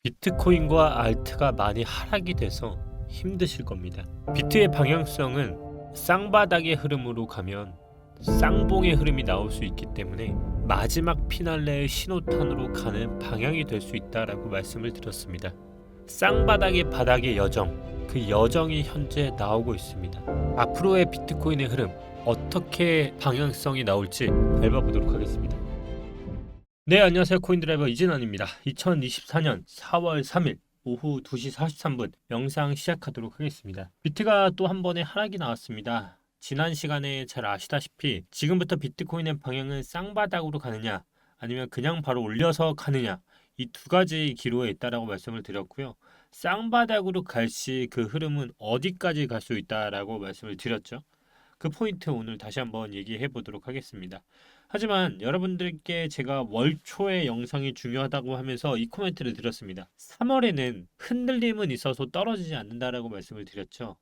비트코인과 알트가 많이 하락이 돼서 힘드실 겁니다. 비트의 방향성은 쌍바닥의 흐름으로 가면 쌍봉의 흐름이 나올 수 있기 때문에 마지막 피날레의 신호탄으로 가는 방향이 될 수 있다라고 말씀을 드렸습니다. 쌍바닥의 바닥의 여정, 그 여정이 현재 나오고 있습니다. 앞으로의 비트코인의 흐름, 어떻게 방향성이 나올지 밟아보도록 하겠습니다. 네, 안녕하세요. 코인드라이버 이진원입니다. 2024년 4월 3일 오후 2시 43분 영상 시작하도록 하겠습니다. 비트가 또 한 번의 하락이 나왔습니다. 지난 시간에 잘 아시다시피 지금부터 비트코인의 방향은 쌍바닥으로 가느냐 아니면 그냥 바로 올려서 가느냐, 이 두 가지 기로에 있다라고 말씀을 드렸고요. 쌍바닥으로 갈 시 그 흐름은 어디까지 갈 수 있다라고 말씀을 드렸죠. 그 포인트 오늘 다시 한번 얘기해 보도록 하겠습니다. 하지만 여러분들께 제가 월초의 영상이 중요하다고 하면서 이 코멘트를 드렸습니다. 3월에는 흔들림은 있어서 떨어지지 않는다라고 말씀을 드렸죠.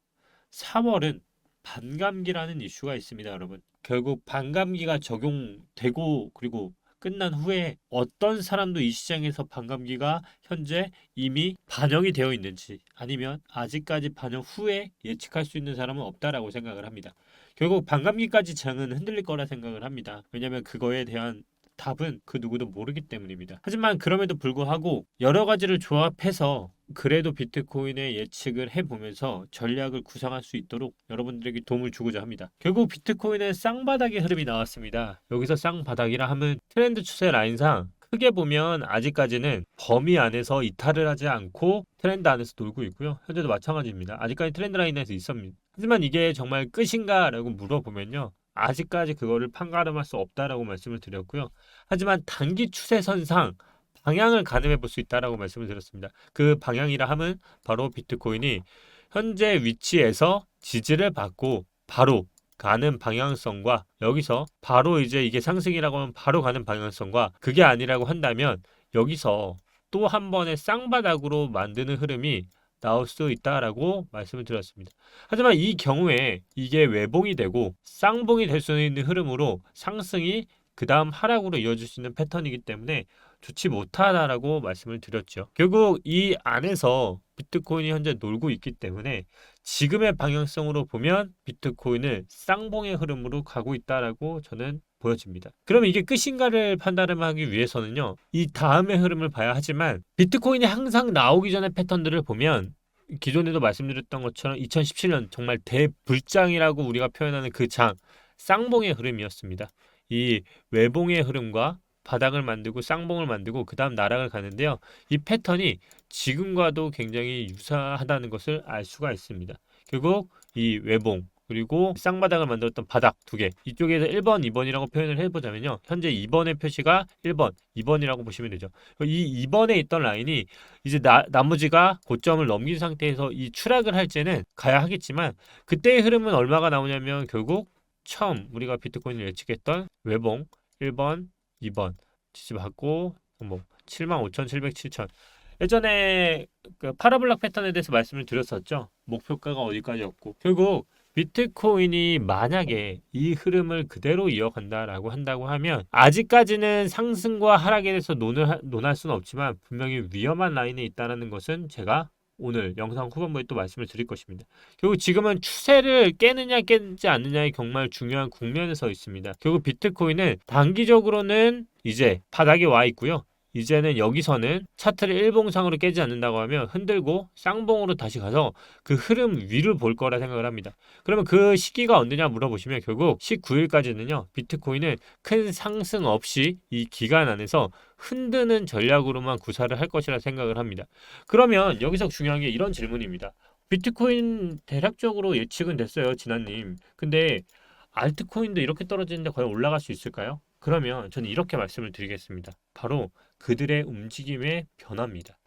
4월은 반감기라는 이슈가 있습니다, 여러분. 결국 반감기가 적용되고 그리고 끝난 후에 어떤 사람도 이 시장에서 반감기가 현재 이미 반영이 되어 있는지 아니면 아직까지 반영 후에 예측할 수 있는 사람은 없다라고 생각을 합니다. 결국 반감기까지 장은 흔들릴 거라 생각을 합니다. 왜냐하면 그거에 대한 답은 그 누구도 모르기 때문입니다. 하지만 그럼에도 불구하고 여러 가지를 조합해서 그래도 비트코인의 예측을 해보면서 전략을 구상할 수 있도록 여러분들에게 도움을 주고자 합니다. 결국 비트코인은 쌍바닥의 흐름이 나왔습니다. 여기서 쌍바닥이라 하면 트렌드 추세 라인상 크게 보면 아직까지는 범위 안에서 이탈을 하지 않고 트렌드 안에서 놀고 있고요. 현재도 마찬가지입니다. 아직까지 트렌드 라인에서 있습니다. 하지만 이게 정말 끝인가 라고 물어보면요, 아직까지 그거를 판가름할 수 없다라고 말씀을 드렸고요. 하지만 단기 추세선상 방향을 가늠해 볼 수 있다라고 말씀을 드렸습니다. 그 방향이라 함은 바로 비트코인이 현재 위치에서 지지를 받고 바로 가는 방향성과, 여기서 바로 이제 이게 상승이라고 하면 바로 가는 방향성과, 그게 아니라고 한다면 여기서 또 한 번의 쌍바닥으로 만드는 흐름이 나올 수 있다라고 말씀을 드렸습니다. 하지만 이 경우에 이게 외봉이 되고 쌍봉이 될 수 있는 흐름으로 상승이 그 다음 하락으로 이어질 수 있는 패턴이기 때문에 좋지 못하다라고 말씀을 드렸죠. 결국 이 안에서 비트코인이 현재 놀고 있기 때문에 지금의 방향성으로 보면 비트코인을 쌍봉의 흐름으로 가고 있다라고 저는 보여집니다. 그러면 이게 끝인가를 판단하기 위해서는요, 이 다음의 흐름을 봐야 하지만 비트코인이 항상 나오기 전에 패턴들을 보면 기존에도 말씀드렸던 것처럼 2017년 정말 대불장이라고 우리가 표현하는 그 장, 쌍봉의 흐름이었습니다. 이 외봉의 흐름과 바닥을 만들고 쌍봉을 만들고 그 다음 나락을 가는데요. 이 패턴이 지금과도 굉장히 유사하다는 것을 알 수가 있습니다. 결국 이 외봉 그리고 쌍바닥을 만들었던 바닥 두 개, 이쪽에서 1번, 2번이라고 표현을 해보자면요, 현재 2번의 표시가 1번, 2번이라고 보시면 되죠. 이 2번에 있던 라인이 이제 나머지가 고점을 넘긴 상태에서 이 추락을 할지는 가야 하겠지만, 그때의 흐름은 얼마가 나오냐면 결국 처음 우리가 비트코인을 예측했던 외봉 1번, 2번 지지받고 뭐 75,700, 7,000, 예전에 그 파라블락 패턴에 대해서 말씀을 드렸었죠. 목표가가 어디까지였고, 결국 비트코인이 만약에 이 흐름을 그대로 이어간다라고 한다고 하면 아직까지는 상승과 하락에 대해서 논할 수는 없지만 분명히 위험한 라인에 있다는 것은 제가 오늘 영상 후반부에 또 말씀을 드릴 것입니다. 결국 지금은 추세를 깨느냐 깨지 않느냐의 정말 중요한 국면에 서 있습니다. 결국 비트코인은 단기적으로는 이제 바닥에 와 있고요. 이제는 여기서는 차트를 일봉상으로 깨지 않는다고 하면 흔들고 쌍봉으로 다시 가서 그 흐름 위를 볼 거라 생각을 합니다. 그러면 그 시기가 언제냐 물어보시면 결국 19일까지는요, 비트코인은 큰 상승 없이 이 기간 안에서 흔드는 전략으로만 구사를 할 것이라 생각을 합니다. 그러면 여기서 중요한 게 이런 질문입니다. 비트코인 대략적으로 예측은 됐어요, 진아님. 근데 알트코인도 이렇게 떨어지는데 과연 올라갈 수 있을까요? 그러면 저는 이렇게 말씀을 드리겠습니다. 바로 그들의 움직임의 변화입니다.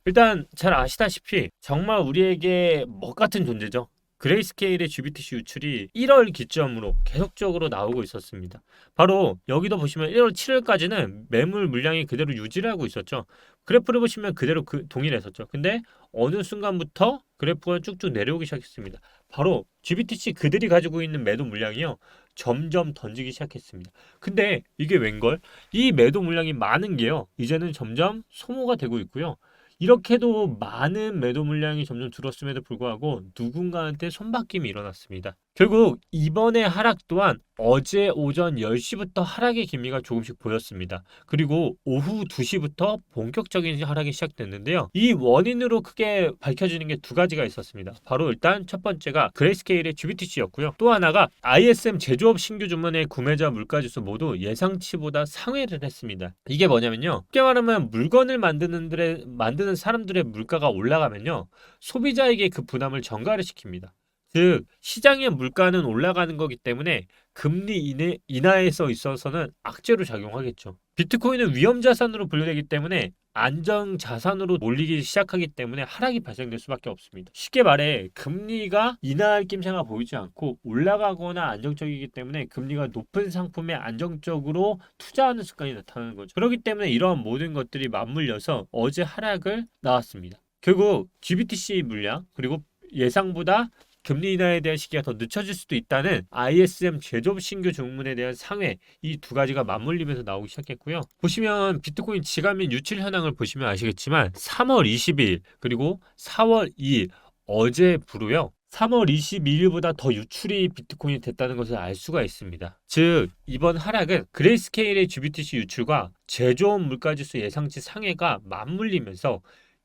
일단 잘 아시다시피 정말 우리에게 먹 같은 존재죠. 그레이스케일의 GBTC 유출이 1월 기점으로 계속적으로 나오고 있었습니다. 바로 여기도 보시면 1월 7일까지는 매물 물량이 그대로 유지를 하고 있었죠. 그래프를 보시면 그대로 동일했었죠. 근데 어느 순간부터 그래프가 쭉쭉 내려오기 시작했습니다. 바로 GBTC 그들이 가지고 있는 매도 물량이요, 점점 던지기 시작했습니다. 근데 이게 웬걸? 이 매도 물량이 많은 게요, 이제는 점점 소모가 되고 있고요. 이렇게도 많은 매도 물량이 점점 줄었음에도 불구하고 누군가한테 손바뀜이 일어났습니다. 결국 이번의 하락 또한 어제 오전 10시부터 하락의 기미가 조금씩 보였습니다. 그리고 오후 2시부터 본격적인 하락이 시작됐는데요. 이 원인으로 크게 밝혀지는 게 두 가지가 있었습니다. 바로 일단 첫 번째가 그레이스케일의 GBTC였고요. 또 하나가 ISM 제조업 신규 주문의 구매자 물가지수 모두 예상치보다 상회를 했습니다. 이게 뭐냐면요. 쉽게 말하면 물건을 만드는 사람들의 물가가 올라가면요. 소비자에게 그 부담을 전가를 시킵니다. 즉 시장의 물가는 올라가는 거기 때문에 금리 인하에서 있어서는 악재로 작용하겠죠. 비트코인은 위험 자산으로 분류되기 때문에 안정 자산으로 몰리기 시작하기 때문에 하락이 발생될 수밖에 없습니다. 쉽게 말해 금리가 인하할 낌새가 보이지 않고 올라가거나 안정적이기 때문에 금리가 높은 상품에 안정적으로 투자하는 습관이 나타나는 거죠. 그렇기 때문에 이러한 모든 것들이 맞물려서 어제 하락을 나왔습니다. 결국 GBTC 물량 그리고 예상보다 금리 인하에 대한 시기가 더 늦춰질 수도 있다는 ISM 제조업 신규 주문에 대한 상회 이 두 가지가 맞물리면서 나오기 시작했고요. 보시면 비트코인 지갑 및 유출 현황을 보시면 아시겠지만 3월 20일 그리고 4월 2일 어제부로요. 3월 22일보다 더 유출이 비트코인이 됐다는 것을 알 수가 있습니다. 즉 이번 하락은 그레이스케일의 GBTC 유출과 제조업 물가지수 예상치 상회가 맞물리면서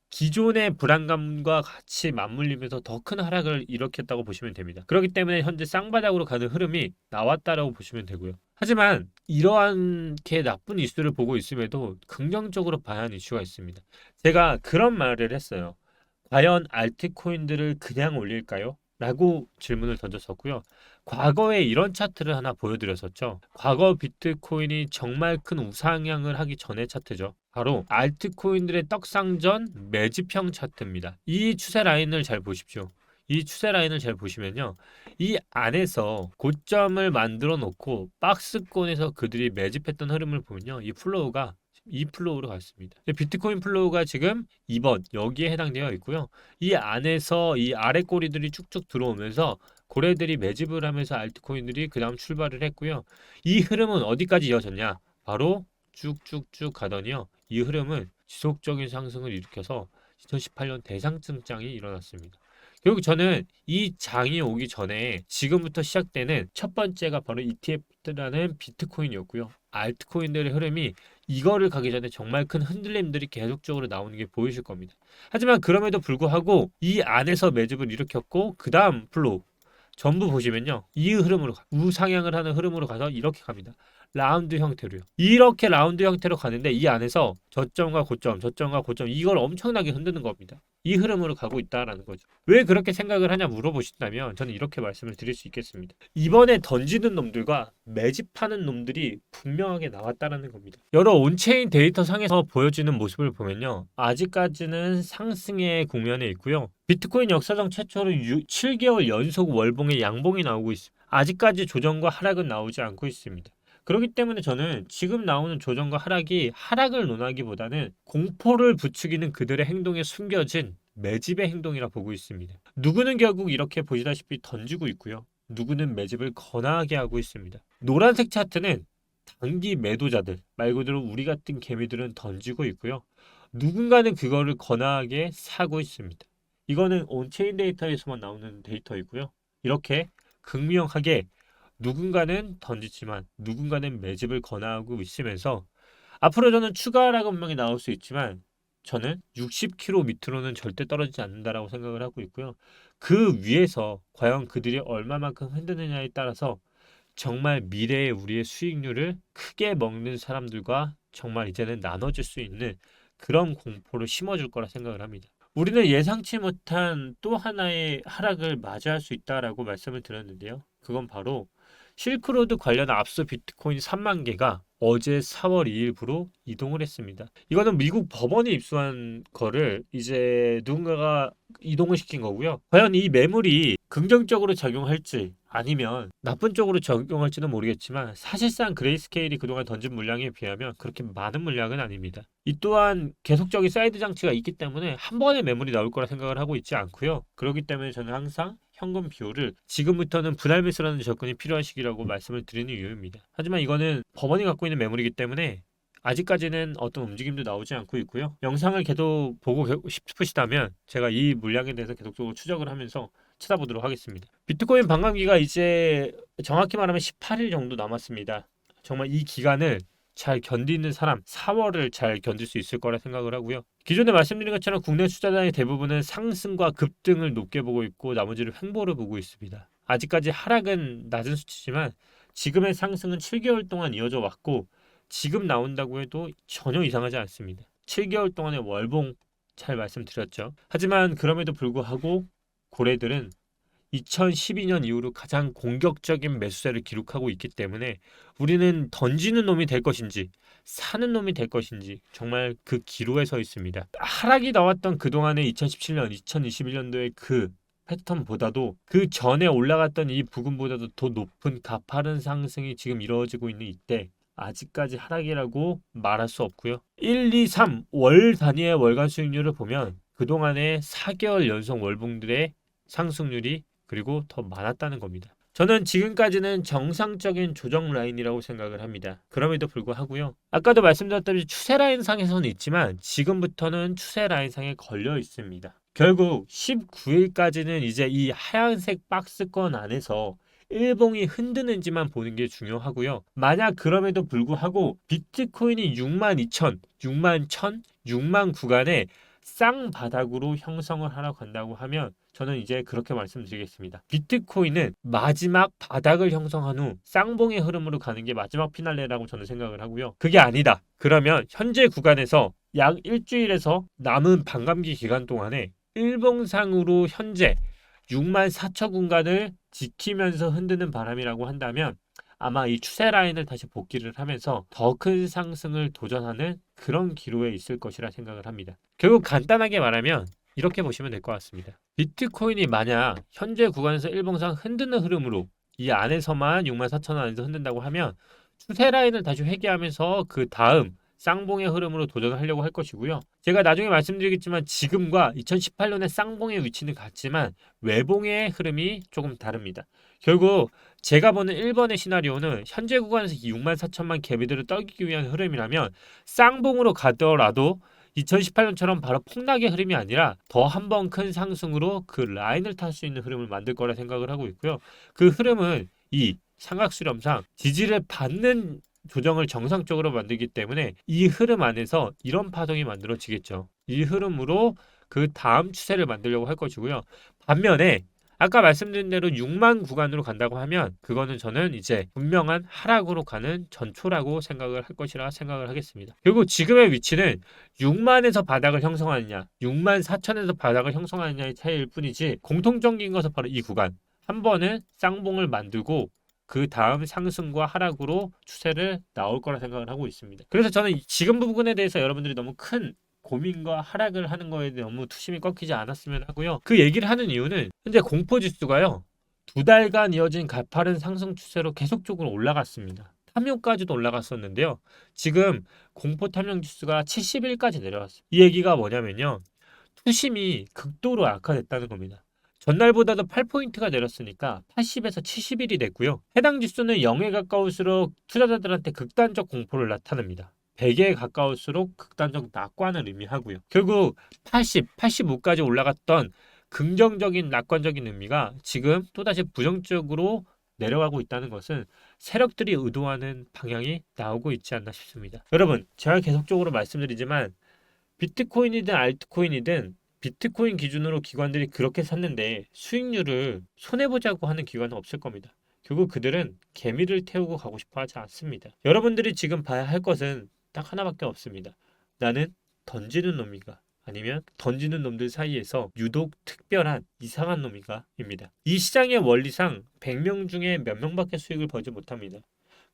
기존의 불안감과 같이 맞물리면서 더 큰 하락을 일으켰다고 보시면 됩니다. 그렇기 때문에 현재 쌍바닥으로 가는 흐름이 나왔다라고 보시면 되고요. 하지만 이러한 게 나쁜 이슈를 보고 있음에도 긍정적으로 봐야 하는 이슈가 있습니다. 제가 그런 말을 했어요. 과연 알트코인들을 그냥 올릴까요? 라고 질문을 던졌었고요. 과거에 이런 차트를 하나 보여드렸었죠. 과거 비트코인이 정말 큰 우상향을 하기 전의 차트죠. 바로 알트코인들의 떡상전 매집형 차트입니다. 이 추세 라인을 잘 보십시오. 이 추세 라인을 잘 보시면요. 이 안에서 고점을 만들어 놓고 박스권에서 그들이 매집했던 흐름을 보면요. 이 플로우로 갔습니다. 비트코인 플로우가 지금 2번 여기에 해당되어 있고요. 이 안에서 이 아래 꼬리들이 쭉쭉 들어오면서 고래들이 매집을 하면서 알트코인들이 그 다음 출발을 했고요. 이 흐름은 어디까지 이어졌냐? 바로 쭉쭉쭉 가더니요. 이 흐름은 지속적인 상승을 일으켜서 2018년 대상증장이 일어났습니다. 결국 저는 이 장이 오기 전에 지금부터 시작되는 첫 번째가 바로 ETF라는 비트코인이었고요. 알트코인들의 흐름이 이거를 가기 전에 정말 큰 흔들림들이 계속적으로 나오는 게 보이실 겁니다. 하지만 그럼에도 불구하고 이 안에서 매집을 일으켰고 그 다음 플로우 전부 보시면요. 이 흐름으로 우상향을 하는 흐름으로 가서 이렇게 갑니다. 라운드 형태로요. 이렇게 라운드 형태로 가는데 이 안에서 저점과 고점, 저점과 고점 이걸 엄청나게 흔드는 겁니다. 이 흐름으로 가고 있다라는 거죠. 왜 그렇게 생각을 하냐 물어보신다면 저는 이렇게 말씀을 드릴 수 있겠습니다. 이번에 던지는 놈들과 매집하는 놈들이 분명하게 나왔다라는 겁니다. 여러 온체인 데이터 상에서 보여지는 모습을 보면요. 아직까지는 상승의 국면에 있고요. 비트코인 역사상 최초로 7개월 연속 월봉의 양봉이 나오고 있습니다. 아직까지 조정과 하락은 나오지 않고 있습니다. 그렇기 때문에 저는 지금 나오는 조정과 하락이 하락을 논하기보다는 공포를 부추기는 그들의 행동에 숨겨진 매집의 행동이라 보고 있습니다. 누구는 결국 이렇게 보시다시피 던지고 있고요. 누구는 매집을 권하게 하고 있습니다. 노란색 차트는 단기 매도자들 말 그대로 우리 같은 개미들은 던지고 있고요. 누군가는 그거를 권하게 사고 있습니다. 이거는 온체인 데이터에서만 나오는 데이터이고요. 이렇게 극명하게 누군가는 던지지만 누군가는 매집을 권하고 있으면서 앞으로 저는 추가 하락은 분명히 나올 수 있지만 저는 60km 밑으로는 절대 떨어지지 않는다라고 생각을 하고 있고요. 그 위에서 과연 그들이 얼마만큼 흔드느냐에 따라서 정말 미래의 우리의 수익률을 크게 먹는 사람들과 정말 이제는 나눠질 수 있는 그런 공포를 심어줄 거라 생각을 합니다. 우리는 예상치 못한 또 하나의 하락을 맞이할 수 있다라고 말씀을 드렸는데요. 그건 바로 실크로드 관련 압수 비트코인 3만 개가 어제 4월 2일부로 이동을 했습니다. 이거는 미국 법원에 입수한 거를 이제 누군가가 이동을 시킨 거고요. 과연 이 매물이 긍정적으로 작용할지 아니면 나쁜 쪽으로 적용할지는 모르겠지만 사실상 그레이스케일이 그동안 던진 물량에 비하면 그렇게 많은 물량은 아닙니다. 이 또한 계속적인 사이드 장치가 있기 때문에 한 번에 매물이 나올 거라 생각을 하고 있지 않고요. 그렇기 때문에 저는 항상 현금 비율을 지금부터는 분할 매수라는 접근이 필요한 시기라고 말씀을 드리는 이유입니다. 하지만 이거는 법원이 갖고 있는 매물이기 때문에 아직까지는 어떤 움직임도 나오지 않고 있고요. 영상을 계속 보고 싶으시다면 제가 이 물량에 대해서 계속적으로 추적을 하면서 찾아보도록 하겠습니다. 비트코인 반감기가 이제 정확히 말하면 18일 정도 남았습니다. 정말 이 기간을 잘 견디는 사람 4월을 잘 견딜 수 있을 거라 생각을 하고요. 기존에 말씀드린 것처럼 국내 투자자의 대부분은 상승과 급등을 높게 보고 있고 나머지를 횡보를 보고 있습니다. 아직까지 하락은 낮은 수치지만 지금의 상승은 7개월 동안 이어져 왔고 지금 나온다고 해도 전혀 이상하지 않습니다. 7개월 동안의 월봉 잘 말씀드렸죠. 하지만 그럼에도 불구하고 고래들은 2012년 이후로 가장 공격적인 매수세를 기록하고 있기 때문에 우리는 던지는 놈이 될 것인지 사는 놈이 될 것인지 정말 그 기로에 서 있습니다. 하락이 나왔던 그동안의 2017년, 2021년도의 그 패턴보다도 그 전에 올라갔던 이 부근보다도 더 높은 가파른 상승이 지금 이루어지고 있는 이때 아직까지 하락이라고 말할 수 없고요. 1, 2, 3 월 단위의 월간 수익률을 보면 그동안의 4개월 연속 월봉들의 상승률이 그리고 더 많았다는 겁니다. 저는 지금까지는 정상적인 조정 라인이라고 생각을 합니다. 그럼에도 불구하고요. 아까도 말씀드렸다시피 추세 라인상에서는 있지만 지금부터는 추세 라인상에 걸려 있습니다. 결국 19일까지는 이제 이 하얀색 박스권 안에서 일봉이 흔드는지만 보는 게 중요하고요. 만약 그럼에도 불구하고 비트코인이 62,000, 61,000, 6만 구간에 쌍바닥으로 형성을 하러 간다고 하면 저는 이제 그렇게 말씀드리겠습니다. 비트코인은 마지막 바닥을 형성한 후 쌍봉의 흐름으로 가는 게 마지막 피날레라고 저는 생각을 하고요. 그게 아니다. 그러면 현재 구간에서 약 일주일에서 남은 반감기 기간 동안에 일봉상으로 현재 64,000 구간을 지키면서 흔드는 바람이라고 한다면 아마 이 추세 라인을 다시 복귀를 하면서 더 큰 상승을 도전하는 그런 기로에 있을 것이라 생각을 합니다. 결국 간단하게 말하면 이렇게 보시면 될 것 같습니다. 비트코인이 만약 현재 구간에서 일봉상 흔드는 흐름으로 이 안에서만 64,000원 안에서 흔든다고 하면 추세 라인을 다시 회귀하면서 그 다음 쌍봉의 흐름으로 도전하려고 할 것이고요. 제가 나중에 말씀드리겠지만 지금과 2018년의 쌍봉의 위치는 같지만 외봉의 흐름이 조금 다릅니다. 결국 제가 보는 1번의 시나리오는 현재 구간에서 64,000만 개미들을 떨기기 위한 흐름이라면 쌍봉으로 가더라도 2018년처럼 바로 폭락의 흐름이 아니라 더 한 번 큰 상승으로 그 라인을 탈 수 있는 흐름을 만들 거라 생각을 하고 있고요. 그 흐름은 이 삼각수렴상 지지를 받는 조정을 정상적으로 만들기 때문에 이 흐름 안에서 이런 파동이 만들어지겠죠. 이 흐름으로 그 다음 추세를 만들려고 할 것이고요. 반면에 아까 말씀드린 대로 6만 구간으로 간다고 하면 그거는 저는 이제 분명한 하락으로 가는 전초라고 생각을 할 것이라 생각을 하겠습니다. 결국 지금의 위치는 6만에서 바닥을 형성하느냐 6만 4천에서 바닥을 형성하느냐의 차이일 뿐이지 공통적인 것은 바로 이 구간 한 번은 쌍봉을 만들고 그 다음 상승과 하락으로 추세를 나올 거라 생각을 하고 있습니다. 그래서 저는 지금 부분에 대해서 여러분들이 너무 큰 고민과 하락을 하는 거에 너무 투심이 꺾이지 않았으면 하고요. 그 얘기를 하는 이유는 현재 공포지수가요. 2달간 이어진 가파른 상승 추세로 계속적으로 올라갔습니다. 탐욕까지도 올라갔었는데요. 지금 공포 탐욕 지수가 71까지 내려왔어요. 이 얘기가 뭐냐면요. 투심이 극도로 악화됐다는 겁니다. 전날보다도 8포인트가 내렸으니까 80에서 71이 됐고요. 해당 지수는 0에 가까울수록 투자자들한테 극단적 공포를 나타냅니다. 100에 가까울수록 극단적 낙관을 의미하고요. 결국 80, 85까지 올라갔던 긍정적인 낙관적인 의미가 지금 또다시 부정적으로 내려가고 있다는 것은 세력들이 의도하는 방향이 나오고 있지 않나 싶습니다. 여러분, 제가 계속적으로 말씀드리지만 비트코인이든 알트코인이든 비트코인 기준으로 기관들이 그렇게 샀는데 수익률을 손해보자고 하는 기관은 없을 겁니다. 결국 그들은 개미를 태우고 가고 싶어 하지 않습니다. 여러분들이 지금 봐야 할 것은 딱 하나밖에 없습니다. 나는 던지는 놈인가 아니면 던지는 놈들 사이에서 유독 특별한 이상한 놈인가 입니다. 이 시장의 원리상 100명 중에 몇 명밖에 수익을 벌지 못합니다.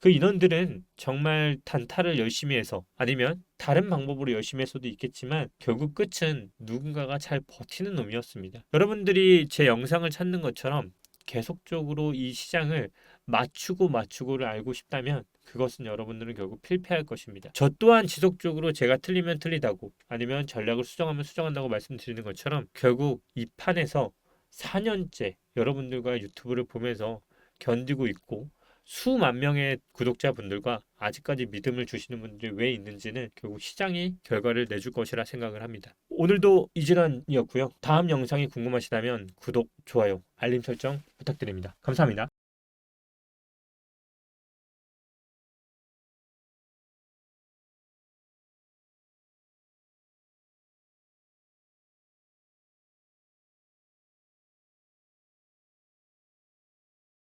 그 인원들은 정말 단타를 열심히 해서 아니면 다른 방법으로 열심히 해서도 있겠지만 결국 끝은 누군가가 잘 버티는 놈이었습니다. 여러분들이 제 영상을 찾는 것처럼 계속적으로 이 시장을 맞추고를 알고 싶다면 그것은 여러분들은 결국 필패할 것입니다. 저 또한 지속적으로 제가 틀리면 틀리다고 아니면 전략을 수정하면 수정한다고 말씀드리는 것처럼 결국 이 판에서 4년째 여러분들과 유튜브를 보면서 견디고 있고 수만 명의 구독자분들과 아직까지 믿음을 주시는 분들이 왜 있는지는 결국 시장이 결과를 내줄 것이라 생각을 합니다. 오늘도 이지란이었고요. 다음 영상이 궁금하시다면 구독, 좋아요, 알림 설정 부탁드립니다. 감사합니다.